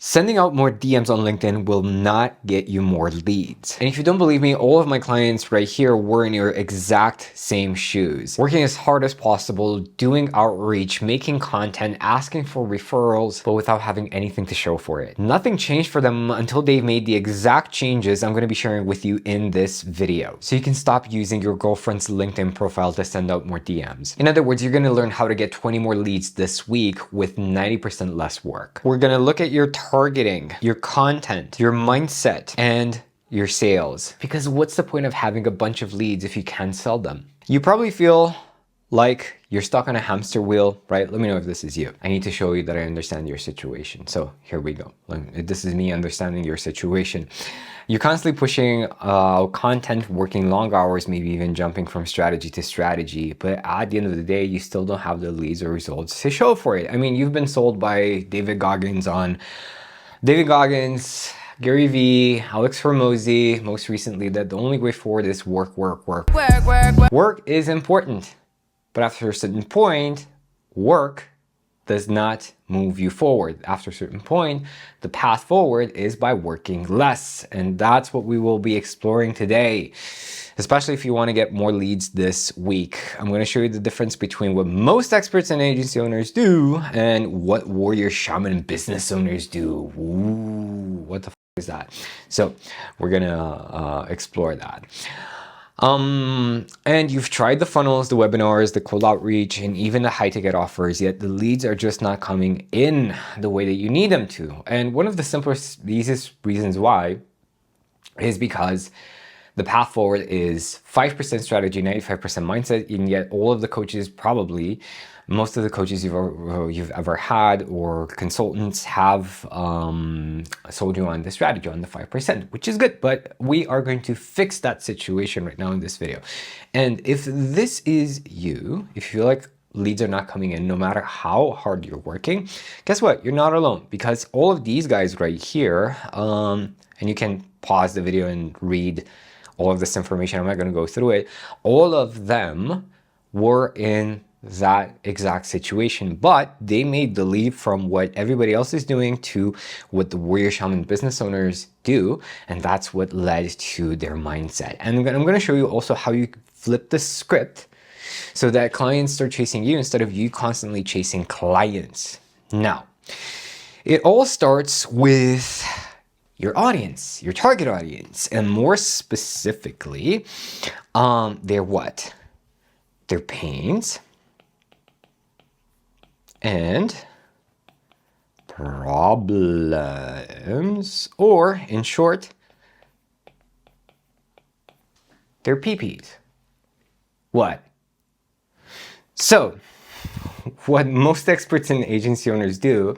Sending out more DMs on LinkedIn will not get you more leads. And if you don't believe me, all of my clients right here were in your exact same shoes. Working as hard as possible, doing outreach, making content, asking for referrals, but without having anything to show for it. Nothing changed for them until they've made the exact changes I'm going to be sharing with you in this video. So you can stop using your girlfriend's LinkedIn profile to send out more DMs. In other words, you're going to learn how to get 20 more leads this week with 90% less work. We're going to look at your targeting, your content, your mindset, and your sales. Because what's the point of having a bunch of leads if you can't sell them? You probably feel like you're stuck on a hamster wheel, right? Let me know if this is you. I need to show you that I understand your situation. So here we go. This is me understanding your situation. You're constantly pushing content, working long hours, maybe even jumping from strategy to strategy. But at the end of the day, you still don't have the leads or results to show for it. I mean, you've been sold by David Goggins, Gary Vee, Alex Hormozy, most recently, that the only way forward is work. Work is important. But after a certain point, work does not move you forward. After a certain point, the path forward is by working less. And that's what we will be exploring today, especially if you want to get more leads this week. I'm going to show you the difference between what most experts and agency owners do and what warrior shaman business owners do. Ooh, what the f is that? So we're going to explore that. And you've tried the funnels, the webinars, the cold outreach, and even the high ticket offers, yet the leads are just not coming in the way that you need them to. And one of the simplest, easiest reasons why is because the path forward is 5% strategy, 95% mindset, and yet all of the coaches, probably most of the coaches you've ever had or consultants have sold you on the strategy, on the 5%, which is good, but we are going to fix that situation right now in this video. And if this is you, if you feel like leads are not coming in no matter how hard you're working, guess what? You're not alone, because all of these guys right here, and you can pause the video and read all of this information. I'm not going to go through it. All of them were in that exact situation, but they made the leap from what everybody else is doing to what the warrior shaman business owners do, and that's what led to their mindset. And I'm going to show you also how you flip the script so that clients start chasing you instead of you constantly chasing clients. Now, it all starts with your audience, your target audience, and more specifically, their what? Their pains and problems, or in short, their PPs. What? So, what most experts and agency owners do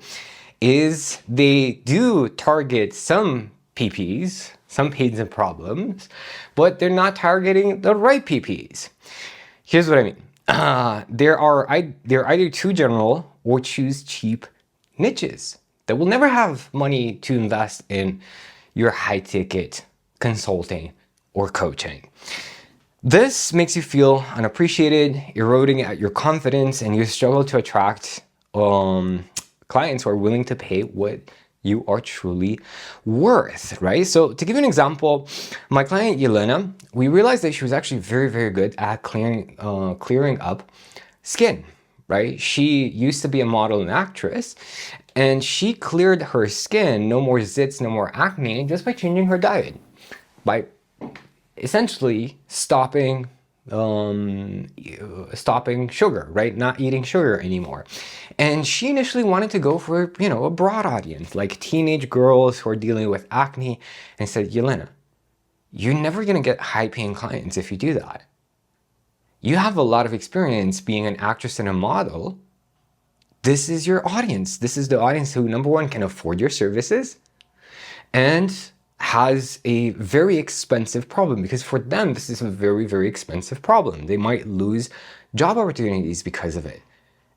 is they do target some PPs, some pains and problems, but they're not targeting the right PPs. Here's what I mean. They're either too general or choose cheap niches that will never have money to invest in your high-ticket consulting or coaching. This makes you feel unappreciated, eroding at your confidence, and you struggle to attract clients who are willing to pay what you are truly worth, right? So to give you an example, my client Yelena, we realized that she was actually very, very good at clearing up skin, right? She used to be a model and actress, and she cleared her skin, no more zits, no more acne, just by changing her diet, by essentially stopping sugar, right? Not eating sugar anymore. And she initially wanted to go for, a broad audience, like teenage girls who are dealing with acne, and said, Yelena, you're never going to get high-paying clients if you do that. You have a lot of experience being an actress and a model. This is your audience. This is the audience who, number one, can afford your services and has a very expensive problem, because for them, this is a very, very expensive problem. They might lose job opportunities because of it.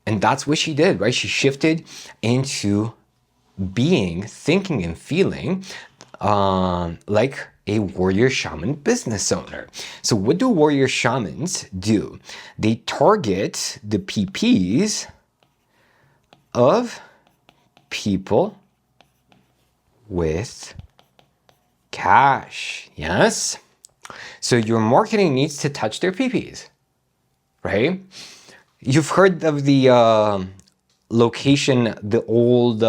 And that's what she did, right? She shifted into thinking and feeling like a warrior shaman business owner. So what do warrior shamans do? They target the PPs of people with cash. Yes. So your marketing needs to touch their PPs, right? You've heard of the location, the old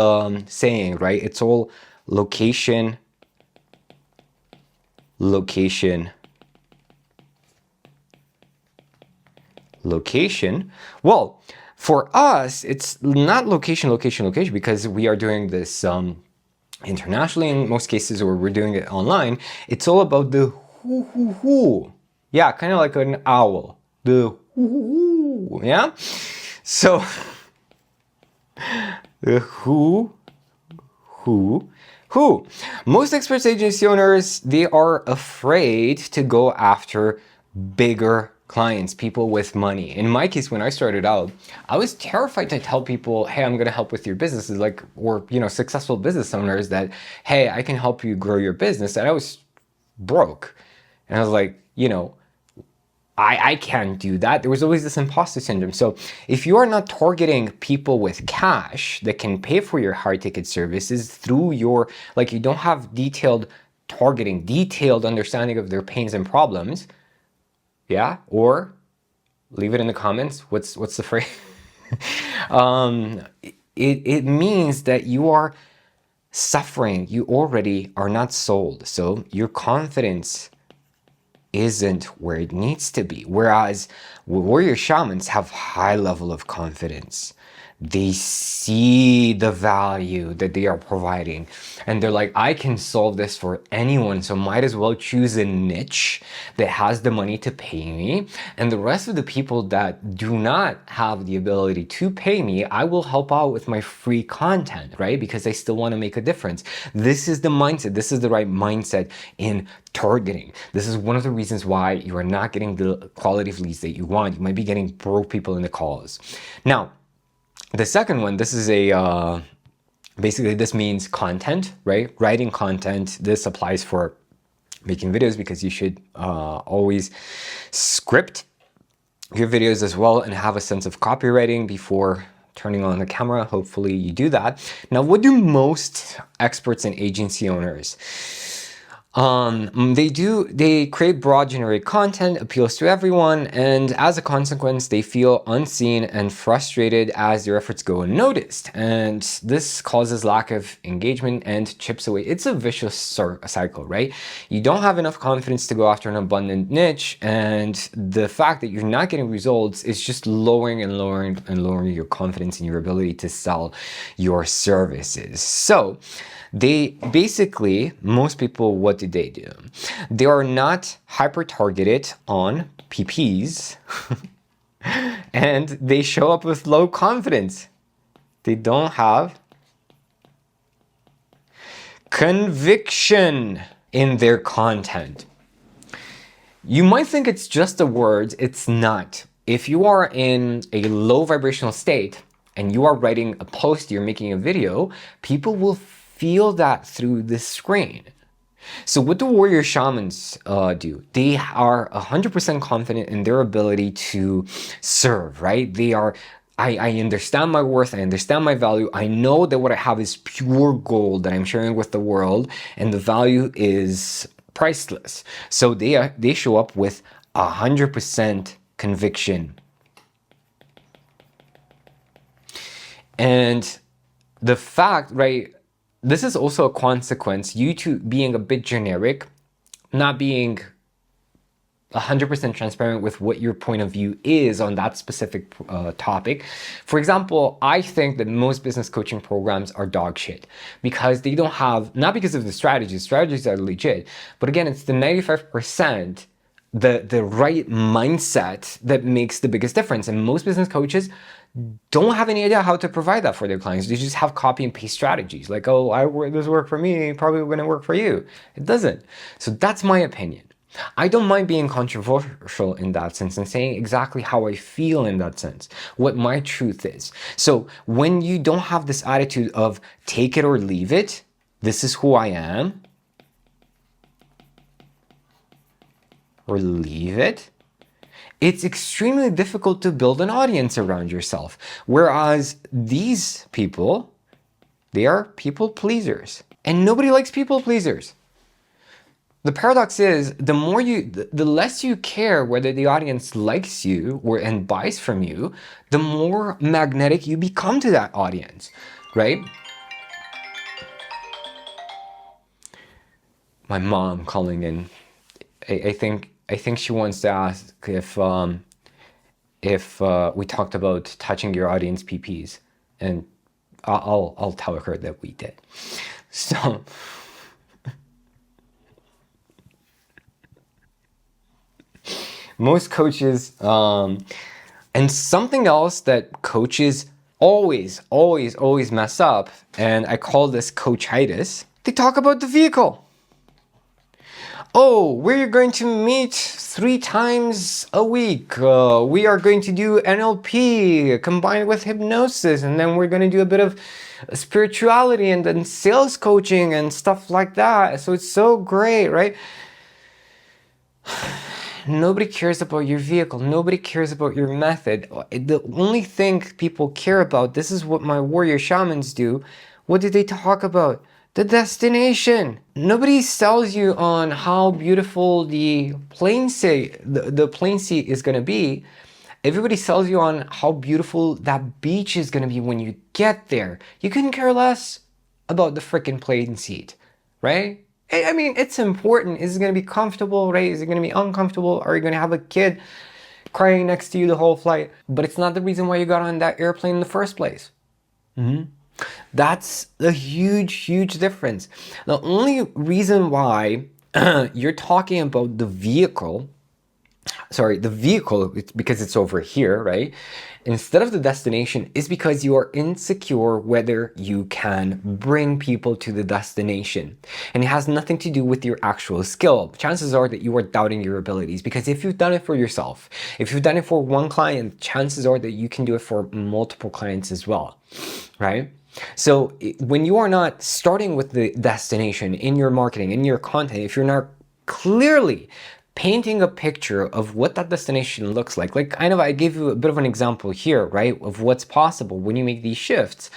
saying, right? It's all location, location, location. Well, for us, it's not location, location, location, because we are doing this internationally in most cases, or we're doing it online. It's all about the who. Yeah, kind of like an owl. The who. Yeah. So the who. Most experts agency owners, they are afraid to go after bigger clients, people with money. In my case, when I started out, I was terrified to tell people, hey, I'm going to help with your businesses, like, or, successful business owners that, hey, I can help you grow your business. And I was broke. And I was like, I can't do that. There was always this imposter syndrome. So if you are not targeting people with cash that can pay for your high ticket services through your, like, you don't have detailed targeting, detailed understanding of their pains and problems. Yeah. Or leave it in the comments. What's the phrase? It means that you are suffering. You already are not sold. So your confidence isn't where it needs to be. Whereas warrior shamans have high level of confidence. They see the value that they are providing, and they're like, I can solve this for anyone, so might as well choose a niche that has the money to pay me, and the rest of the people that do not have the ability to pay me, I will help out with my free content, right? Because I still want to make a difference. This is the mindset. This is the right mindset in targeting. This is one of the reasons why you are not getting the quality of leads that you want. You might be getting broke people in the calls. Now, the second one, this is a, basically this means content, right? Writing content. This applies for making videos because you should always script your videos as well and have a sense of copywriting before turning on the camera. Hopefully you do that. Now, what do most experts and agency owners? They create broad generic content, appeals to everyone, and as a consequence, they feel unseen and frustrated as their efforts go unnoticed. And this causes lack of engagement and chips away. It's a vicious cycle, right? You don't have enough confidence to go after an abundant niche, and the fact that you're not getting results is just lowering and lowering and lowering your confidence in your ability to sell your services. So, they basically, most people, what do? They are not hyper targeted on PPs and they show up with low confidence. They don't have conviction in their content. You might think it's just the words. It's not. If you are in a low vibrational state and you are writing a post, you're making a video, people will feel that through the screen. So what do warrior shamans do? They are 100% confident in their ability to serve, right? They are, I understand my worth, I understand my value, I know that what I have is pure gold that I'm sharing with the world, and the value is priceless. So they show up with 100% conviction. And the fact, right, this is also a consequence, YouTube being a bit generic, not being 100% transparent with what your point of view is on that specific topic. For example, I think that most business coaching programs are dog shit because they don't have, not because of the strategies are legit, but again, it's the 95%, the right mindset that makes the biggest difference. And most business coaches don't have any idea how to provide that for their clients. They just have copy and paste strategies like, oh, this worked for me, probably going to work for you. It doesn't. So that's my opinion. I don't mind being controversial in that sense and saying exactly how I feel in that sense, what my truth is. So when you don't have this attitude of take it or leave it, this is who I am, or leave it, it's extremely difficult to build an audience around yourself. Whereas these people, they are people pleasers. And nobody likes people pleasers. The paradox is the less you care whether the audience likes you or and buys from you, the more magnetic you become to that audience, right? My mom calling in. I think she wants to ask if we talked about touching your audience PPs, and I'll tell her that we did. So. Most coaches, and something else that coaches always mess up, and I call this coachitis, they talk about the vehicle. Oh, we're going to meet 3 times a week. We are going to do NLP combined with hypnosis, and then we're going to do a bit of spirituality and then sales coaching and stuff like that. So it's so great, right? Nobody cares about your vehicle. Nobody cares about your method. The only thing people care about, this is what my warrior shamans do. What do they talk about? The destination. Nobody sells you on how beautiful the plane seat is going to be. Everybody sells you on how beautiful that beach is going to be when you get there. You couldn't care less about the freaking plane seat, right? I mean, it's important. Is it going to be comfortable, right? Is it going to be uncomfortable? Are you going to have a kid crying next to you the whole flight? But it's not the reason why you got on that airplane in the first place. That's a huge difference. The only reason why you're talking about the vehicle, it's because it's over here, right? Instead of the destination, is because you are insecure whether you can bring people to the destination. And it has nothing to do with your actual skill. Chances are that you are doubting your abilities, because if you've done it for yourself, if you've done it for one client, chances are that you can do it for multiple clients as well, right? So when you are not starting with the destination in your marketing, in your content, if you're not clearly painting a picture of what that destination looks like I gave you a bit of an example here, right, of what's possible when you make these shifts.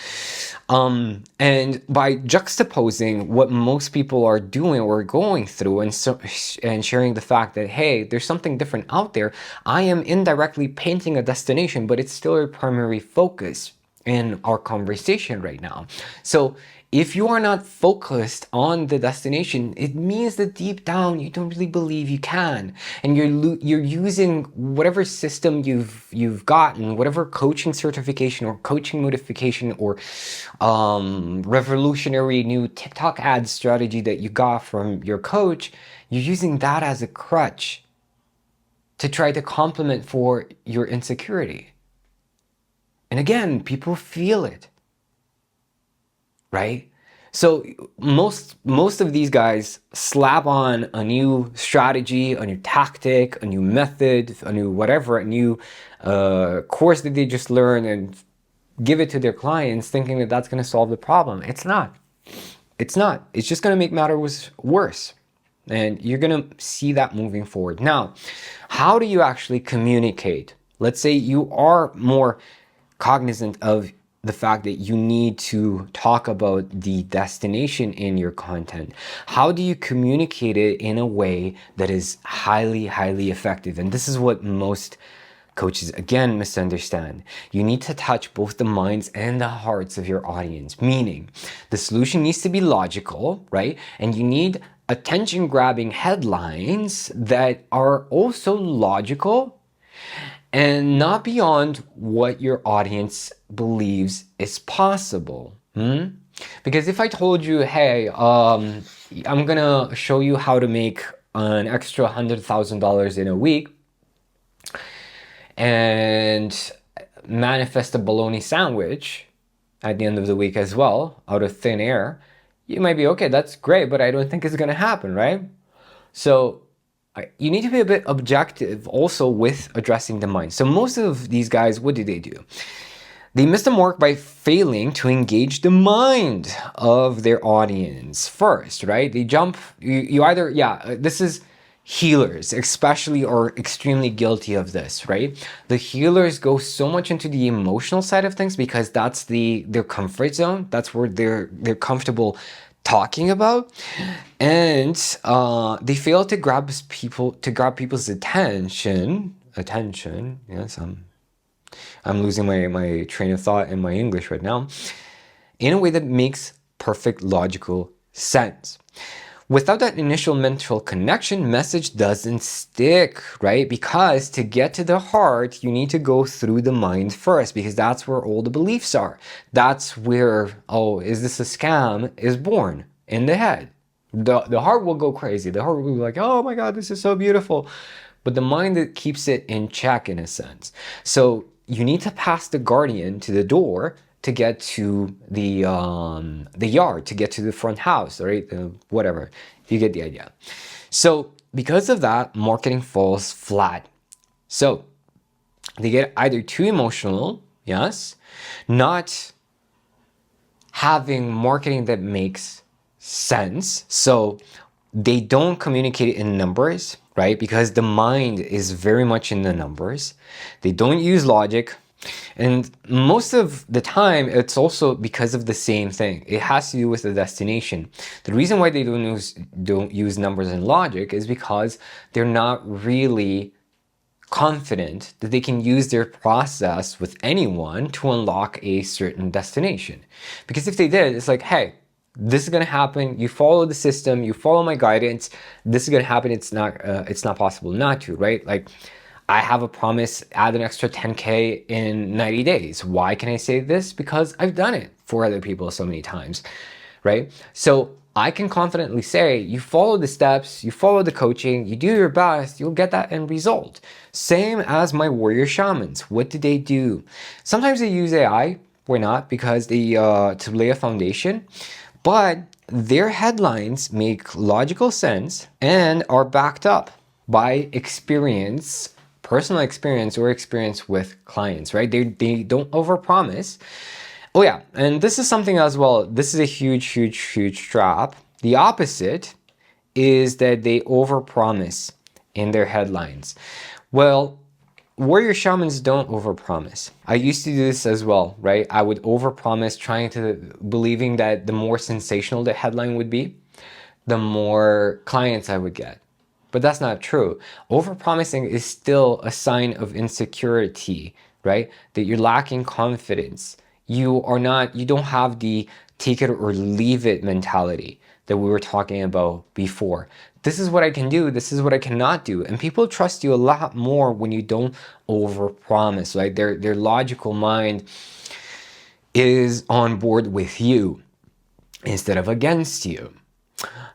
And by juxtaposing what most people are doing or going through and sharing the fact that, hey, there's something different out there, I am indirectly painting a destination, but it's still a primary focus in our conversation right now. So if you are not focused on the destination, it means that deep down you don't really believe you can, and you're using whatever system you've gotten, whatever coaching certification or coaching notification or revolutionary new TikTok ad strategy that you got from your coach. You're using that as a crutch to try to complement for your insecurity. And again, people feel it. Right? So most of these guys slap on a new strategy, a new tactic, a new method, a new whatever, a new course that they just learned and give it to their clients thinking that that's going to solve the problem. It's not. It's not. It's just going to make matters worse. And you're going to see that moving forward. Now, how do you actually communicate? Let's say you are more cognizant of the fact that you need to talk about the destination in your content. How do you communicate it in a way that is highly effective? And this is what most coaches, again, misunderstand. You need to touch both the minds and the hearts of your audience, meaning the solution needs to be logical, right? And you need attention-grabbing headlines that are also logical and not beyond what your audience believes is possible. Because if I told you, hey, I'm gonna show you how to make an extra $100,000 in a week and manifest a bologna sandwich at the end of the week as well, out of thin air, you might be, okay, that's great, but I don't think it's gonna happen, right? So you need to be a bit objective also with addressing the mind. So most of these guys, what do? They miss the mark by failing to engage the mind of their audience first, right? They jump, you either, this is healers especially are extremely guilty of this, right? The healers go so much into the emotional side of things because that's their comfort zone. That's where they're comfortable talking about, and they fail to grab people's attention. Yes, I'm losing my train of thought in my English right now, in a way that makes perfect logical sense. Without that initial mental connection, message doesn't stick, right? Because to get to the heart, you need to go through the mind first, because that's where all the beliefs are. That's where, oh, is this a scam, is born in the head. The heart will go crazy. The heart will be like, oh my God, this is so beautiful. But the mind that keeps it in check, in a sense. So you need to pass the guardian to the door to get to the yard, to get to the front house, right? Whatever, you get the idea. So because of that, marketing falls flat. So they get either too emotional, yes, not having marketing that makes sense. So they don't communicate in numbers, right? Because the mind is very much in the numbers. They don't use logic. And most of the time, it's also because of the same thing. It has to do with the destination. The reason why they don't use numbers and logic is because they're not really confident that they can use their process with anyone to unlock a certain destination. Because if they did, it's like, hey, this is going to happen. You follow the system. You follow my guidance. This is going to happen. It's not possible not to, right? Like, I have a promise, add an extra 10K in 90 days. Why can I say this? Because I've done it for other people so many times, right? So I can confidently say, you follow the steps, you follow the coaching, you do your best, you'll get that end result. Same as my warrior shamans. What did they do? Sometimes they use AI, why not? Because they to lay a foundation, but their headlines make logical sense and are backed up by experience, personal experience, or experience with clients, right? They don't overpromise. Oh yeah, and this is something as well. This is a huge trap. The opposite is that they overpromise in their headlines. Well, warrior shamans don't overpromise. I used to do this as well, right? I would overpromise, believing that the more sensational the headline would be, the more clients I would get. But that's not true. Overpromising is still a sign of insecurity, right? That you're lacking confidence. You don't have the take it or leave it mentality that we were talking about before. This is what I can do, this is what I cannot do. And people trust you a lot more when you don't overpromise, right? Their logical mind is on board with you instead of against you.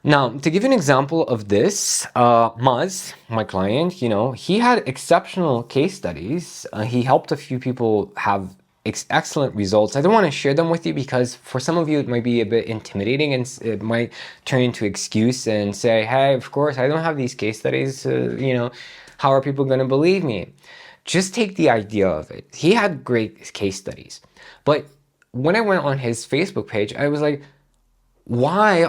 Now, to give you an example of this, Maz, my client, he had exceptional case studies. He helped a few people have excellent results. I don't want to share them with you because for some of you it might be a bit intimidating and it might turn into excuse and say, hey, of course, I don't have these case studies, how are people going to believe me? Just take the idea of it. He had great case studies. But when I went on his Facebook page, I was like, why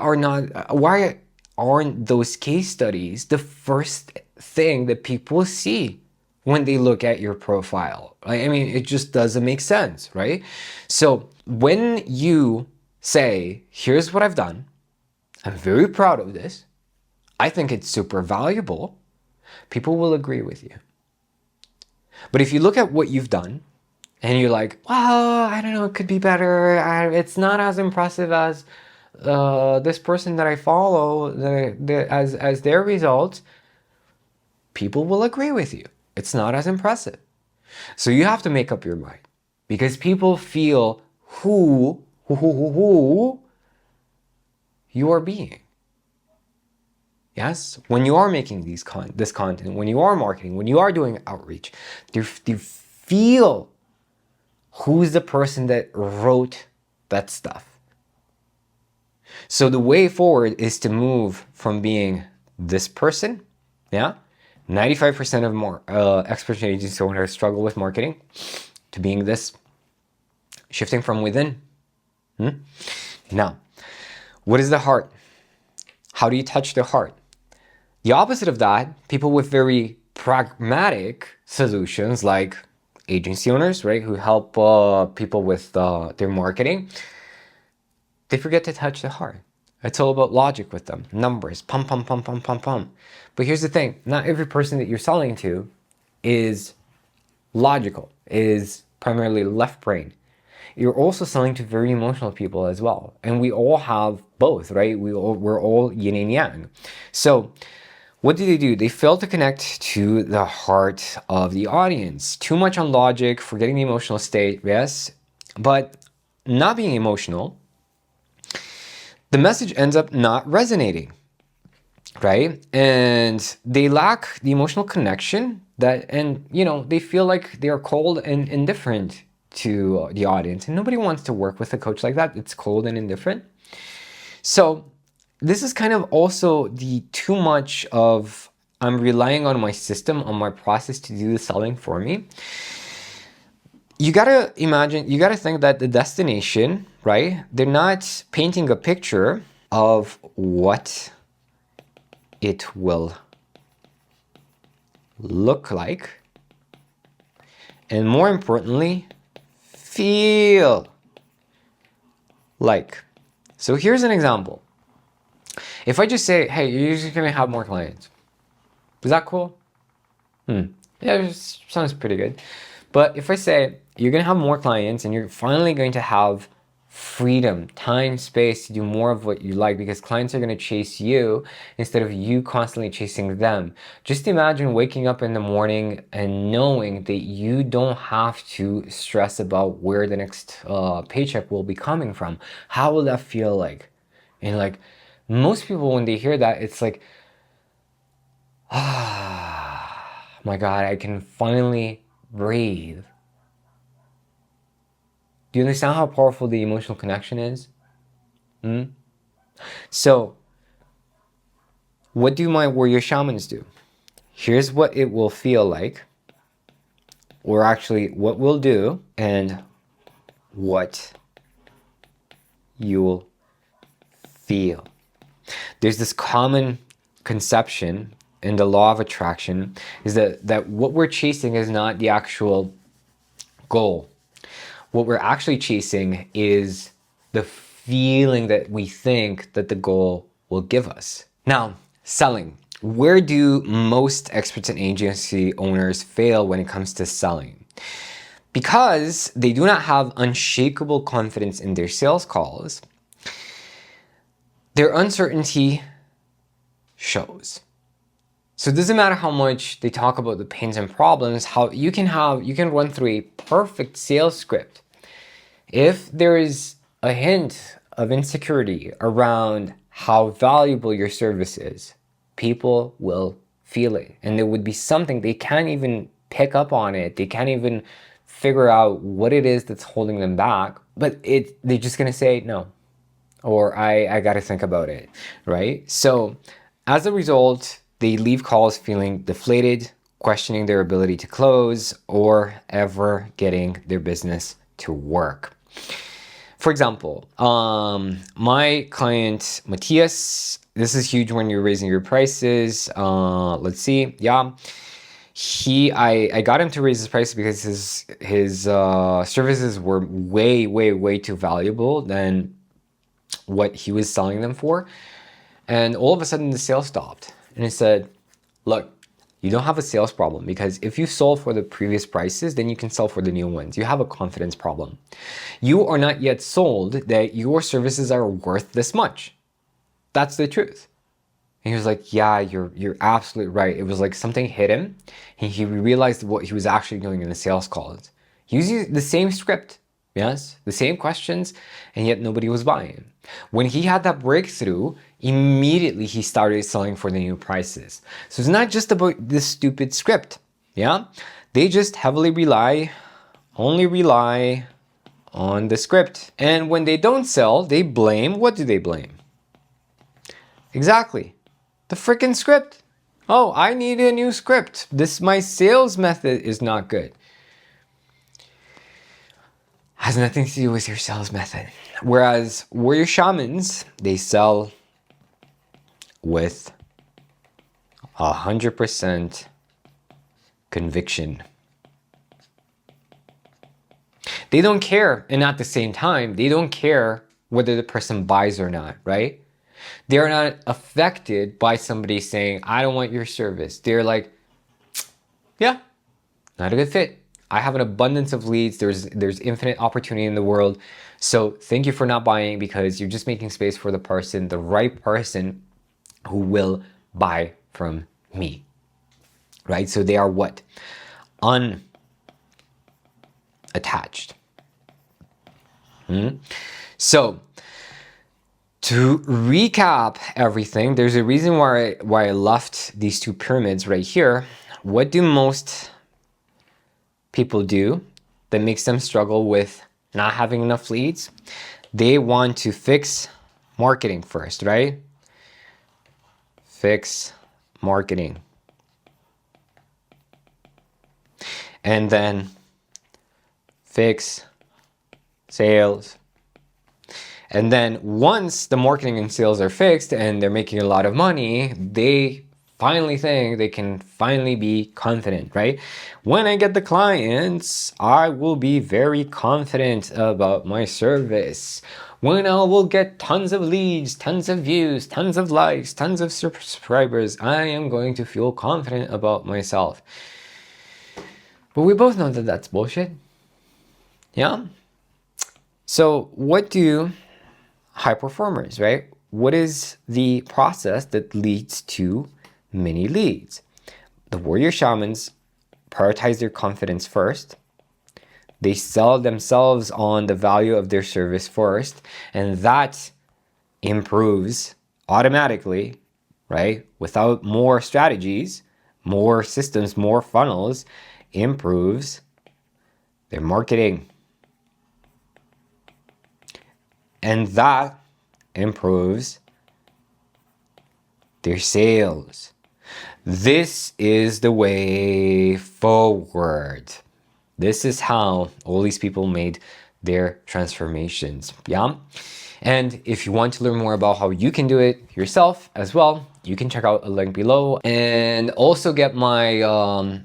aren't those case studies the first thing that people see when they look at your profile? I mean, it just doesn't make sense, right? So when you say, here's what I've done, I'm very proud of this, I think it's super valuable, people will agree with you. But if you look at what you've done and you're like, well, I don't know, it could be better, it's not as impressive as this person that I follow, as their results, people will agree with you. It's not as impressive. So you have to make up your mind, because people feel who you are being. Yes, when you are making this content, when you are marketing, when you are doing outreach, they feel who's the person that wrote that stuff. So the way forward is to move from being this person, 95% of more expert agency owners struggle with marketing, to being this, shifting from within. Now, what is the heart? How do you touch the heart? The opposite of that, people with very pragmatic solutions like agency owners, right, who help people with their marketing, they forget to touch the heart. It's all about logic with them. Numbers, pum, pum, pum, pum, pum, pum. But here's the thing. Not every person that you're selling to is logical, is primarily left brain. You're also selling to very emotional people as well. And we all have both, right? We're all yin and yang. So what do? They fail to connect to the heart of the audience. Too much on logic, forgetting the emotional state, yes. But not being emotional, the message ends up not resonating, right? And they lack the emotional connection and they feel like they are cold and indifferent to the audience, and nobody wants to work with a coach like that. It's cold and indifferent. So this is kind of also the too much of I'm relying on my system, on my process to do the selling for me. You gotta imagine, you gotta think that the destination, right? They're not painting a picture of what it will look like, and more importantly, feel like. So here's an example. If I just say, hey, you're just gonna have more clients. Is that cool? Yeah, it sounds pretty good. But if I say you're gonna have more clients and you're finally going to have freedom, time, space to do more of what you like, because clients are gonna chase you instead of you constantly chasing them. Just imagine waking up in the morning and knowing that you don't have to stress about where the next paycheck will be coming from. How will that feel like? And like most people, when they hear that, it's like, ah, my God, I can finally breathe. Do you understand how powerful the emotional connection is? So, what do my warrior shamans do? Here's what it will feel like, or actually what we'll do, and what you'll feel. There's this common conception in the law of attraction is that what we're chasing is not the actual goal. What we're actually chasing is the feeling that we think that the goal will give us. Now, selling. Where do most experts and agency owners fail when it comes to selling? Because they do not have unshakable confidence in their sales calls, their uncertainty shows. So it doesn't matter how much they talk about the pains and problems, how you can run through a perfect sales script. If there is a hint of insecurity around how valuable your service is, people will feel it. And there would be something they can't even pick up on it. They can't even figure out what it is that's holding them back. But they're just gonna say no. Or I gotta think about it, right? So as a result, they leave calls feeling deflated, questioning their ability to close, or ever getting their business to work. For example, my client Matthias, this is huge when you're raising your prices. Let's see, yeah. I got him to raise his price because his services were way too valuable than what he was selling them for. And all of a sudden the sales stopped. And he said, look, you don't have a sales problem, because if you sold for the previous prices, then you can sell for the new ones. You have a confidence problem. You are not yet sold that your services are worth this much. That's the truth. And he was like, yeah, you're absolutely right. It was like something hit him. And he realized what he was actually doing in the sales calls. He was using the same script, yes, the same questions, and yet nobody was buying. When he had that breakthrough, immediately he started selling for the new prices. So it's not just about this stupid script, yeah? They just only rely on the script. And when they don't sell, they blame, what do they blame? Exactly, the freaking script. Oh, I need a new script. My sales method is not good. Has nothing to do with your sales method. Whereas warrior shamans, they sell with 100% conviction. They don't care, and at the same time, they don't care whether the person buys or not, right? They're not affected by somebody saying, I don't want your service. They're like, yeah, not a good fit. I have an abundance of leads. There's infinite opportunity in the world. So thank you for not buying, because you're just making space for the right person who will buy from me. Right? So they are what? Unattached. So to recap everything, there's a reason why I left these two pyramids right here. What do most people do that makes them struggle with not having enough leads? They want to fix marketing first, right? Fix marketing. And then fix sales. And then once the marketing and sales are fixed and they're making a lot of money, they finally think they can finally be confident, right? When I get the clients, I will be very confident about my service. When I will get tons of leads, tons of views, tons of likes, tons of subscribers, I am going to feel confident about myself. But we both know that that's bullshit. Yeah? So what do high performers, right? What is the process that leads to many leads? The warrior shamans prioritize their confidence first. They sell themselves on the value of their service first, and that improves automatically, right? Without more strategies, more systems, more funnels, improves their marketing. And that improves their sales. This is the way forward. This is how all these people made their transformations. Yeah? And if you want to learn more about how you can do it yourself as well, you can check out a link below, and also get my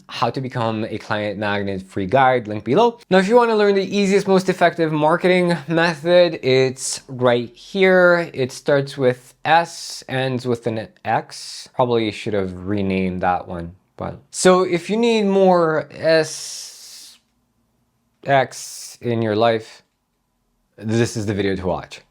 how to become a client magnet free guide link below. Now, if you want to learn the easiest, most effective marketing method, it's right here. It starts with S, ends with an X. Probably should have renamed that one. But so if you need more X in your life, this is the video to watch.